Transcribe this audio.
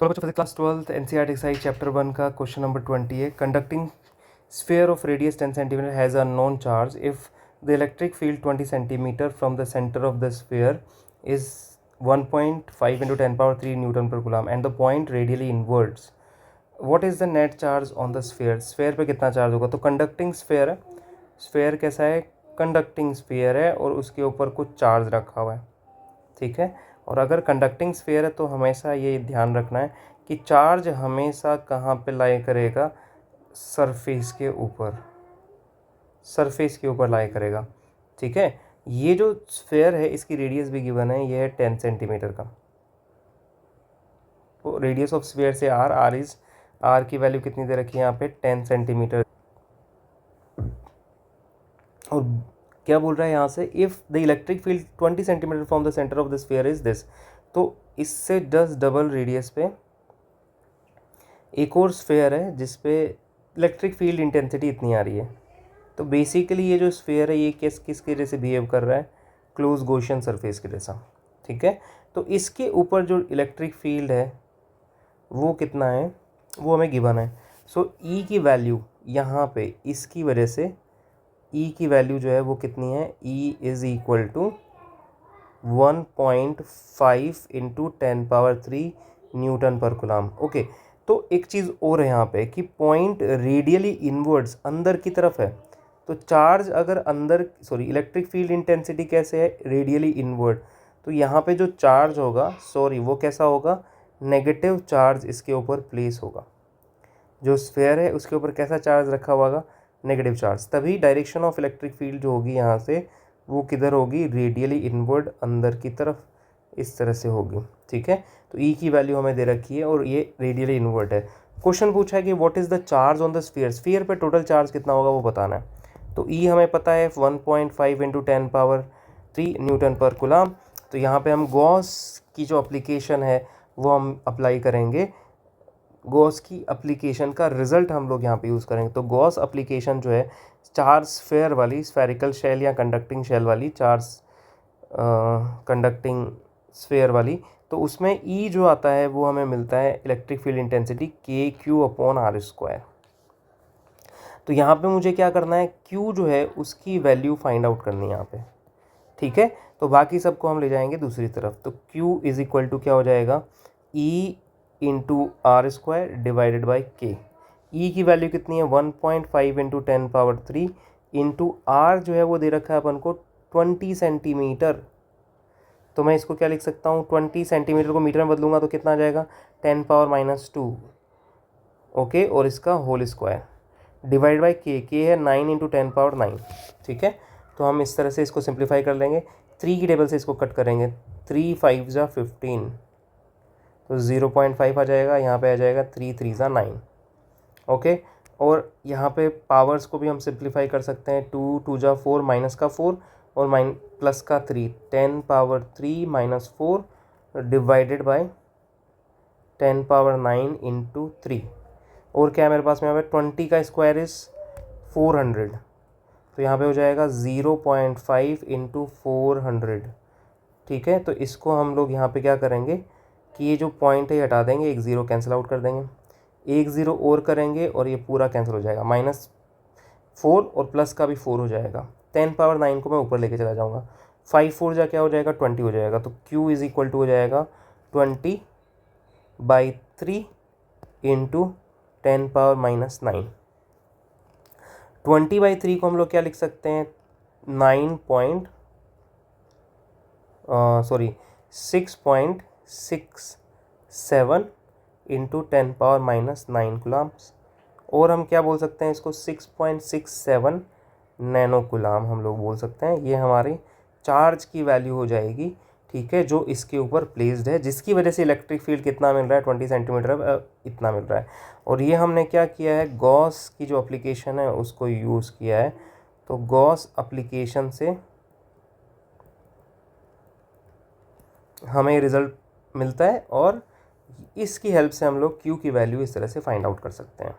तो बच्चों physics class 12th NCERT exercise chapter 1 का क्वेश्चन नंबर 20 है। Conducting sphere of radius 10 centimetre has a known charge if the electric field 20 centimetre from the centre of the sphere is 1.5 into 10 power 3 newton per coulomb and the point radially inwards. What is the net charge on the sphere? Sphere पे कितना charge होगा? तो conducting sphere है। Sphere कैसा है? Conducting sphere है और उसके ऊपर कुछ चार्ज रखा हुआ है, ठीक है। और अगर कंडक्टिंग स्फीयर है तो हमेशा ये ध्यान रखना है कि चार्ज हमेशा कहाँ पे लाई करेगा? सरफेस के ऊपर, सरफेस के ऊपर लाई करेगा, ठीक है। ये जो स्फीयर है इसकी रेडियस भी गिवन है, ये है 10 सेंटीमीटर का। तो रेडियस ऑफ स्फीयर से आर की वैल्यू कितनी दे रखी है यहाँ पे? 10 सेंटीमीटर। और क्या बोल रहा है यहाँ से? If the electric field 20 centimetre from the centre of the sphere is this. तो इससे 10 डबल रेडियस पे एक और स्फीयर है जिसपे इलेक्ट्रिक फील्ड इंटेंसिटी इतनी आ रही है। तो बेसिकली ये जो स्फीयर है ये किसके जैसे बिहेव कर रहा है? क्लोज गॉसियन सरफेस के जैसा, ठीक है। तो इसके ऊपर जो इलेक्ट्रिक फील्ड है वो कितना है? वो हमें गिवन है। सो ई की वैल्यू यहाँ पे इसकी वजह से ई की वैल्यू जो है वो कितनी है? E is equal to 1.5 into 10 power 3 newton per coulomb. Okay, तो एक चीज़ और है यहाँ पे कि पॉइंट रेडियली इनवर्ड्स अंदर की तरफ है। तो चार्ज अगर अंदर इलेक्ट्रिक फील्ड इंटेंसिटी कैसे है? Radially inward. तो यहाँ पे जो चार्ज होगा वो कैसा होगा? नेगेटिव चार्ज इसके ऊपर प्लेस होगा। जो स्फीयर है उसके ऊपर कैसा चार्ज रखा हुआ होगा? Negative charge. तभी डायरेक्शन ऑफ इलेक्ट्रिक फील्ड जो होगी यहाँ से वो किधर होगी? रेडियली इनवर्ड अंदर की तरफ इस तरह से होगी, ठीक है। तो ई की वैल्यू हमें दे रखी है और ये रेडियली इनवर्ड है। क्वेश्चन पूछा है कि what is the charge on the sphere? Sphere पे टोटल चार्ज कितना होगा वो बताना है। तो ई हमें पता है 1.5 into 10 power 3 newton per coulomb. तो यहाँ पे हम गॉस की जो एप्लीकेशन है वो हम अप्लाई करेंगे। गॉस की एप्लीकेशन का रिजल्ट हम लोग यहाँ पे यूज़ करेंगे। तो गॉस एप्लीकेशन जो है चार्ज स्फीयर वाली, स्फेरिकल शेल या कंडक्टिंग शेल वाली, चार्ज कंडक्टिंग स्फीयर वाली, तो उसमें ई जो आता है वो हमें मिलता है इलेक्ट्रिक फील्ड इंटेंसिटी के क्यू अपॉन आर स्क्वायर। तो यहाँ पे मुझे क्या करना है? क्यू जो है उसकी वैल्यू फाइंड आउट करनी है यहाँ पे, ठीक है। तो बाकी सबको हम ले जाएंगे दूसरी तरफ। तो Q इज इक्वल टू क्या हो जाएगा? E into R square divided by K. E की वैल्यू कितनी है? 1.5 इंटू 10 पावर 3 इंटू आर जो है वो दे रखा है अपन को 20 सेंटीमीटर। तो मैं इसको क्या लिख सकता हूँ? 20 सेंटीमीटर को मीटर में बदलूंगा तो कितना आ जाएगा? 10 पावर -2, ओके। और इसका होल स्क्वायर डिवाइड बाई के है 9 इंटू 10 पावर 9, ठीक है। तो हम इस तरह से इसको सिंप्लीफाई कर लेंगे। 3 की टेबल से इसको कट करेंगे। 3 5 ज़ा 15, तो 0.5 आ जाएगा। यहाँ पे आ जाएगा 3 3 ज़ा 9, ओके। और यहाँ पे पावर्स को भी हम सिंप्लीफाई कर सकते हैं। 2 2 ज़ा 4, माइनस का 4 और प्लस का 3, 10 power 3 minus 4 divided by 10 power 9 into 3। और क्या है मेरे पास में? यहाँ पे 20 का स्क्वायर इज़ 400, तो यहाँ पे हो जाएगा 0.5 इंटू 400, ठीक है। तो इसको हम लोग यहाँ पे क्या करेंगे कि ये जो पॉइंट है हटा देंगे, एक ज़ीरो कैंसिल आउट कर देंगे, एक ज़ीरो और करेंगे और ये पूरा कैंसिल हो जाएगा। -4 और प्लस का भी 4 हो जाएगा। 10 पावर 9 को मैं ऊपर लेके चला जाऊँगा। 5 4 जा क्या हो जाएगा? 20 हो जाएगा। तो Q इज़ इक्वल टू हो जाएगा 20/3 इंटू 10 पावर -9। 20/3 को हम लोग क्या लिख सकते हैं? 6.67 इंटू 10 पावर -9 कूलम्स। और हम क्या बोल सकते हैं इसको? 6.67 नैनो कूलम हम लोग बोल सकते हैं। ये हमारी चार्ज की वैल्यू हो जाएगी, ठीक है, जो इसके ऊपर प्लेस्ड है, जिसकी वजह से इलेक्ट्रिक फील्ड कितना मिल रहा है? 20 सेंटीमीटर इतना मिल रहा है। और ये हमने क्या किया है? गॉस की जो एप्लीकेशन है उसको यूज़ किया है। तो गॉस एप्लीकेशन से हमें रिज़ल्ट मिलता है और इसकी हेल्प से हम लोग Q की वैल्यू इस तरह से फाइंड आउट कर सकते हैं।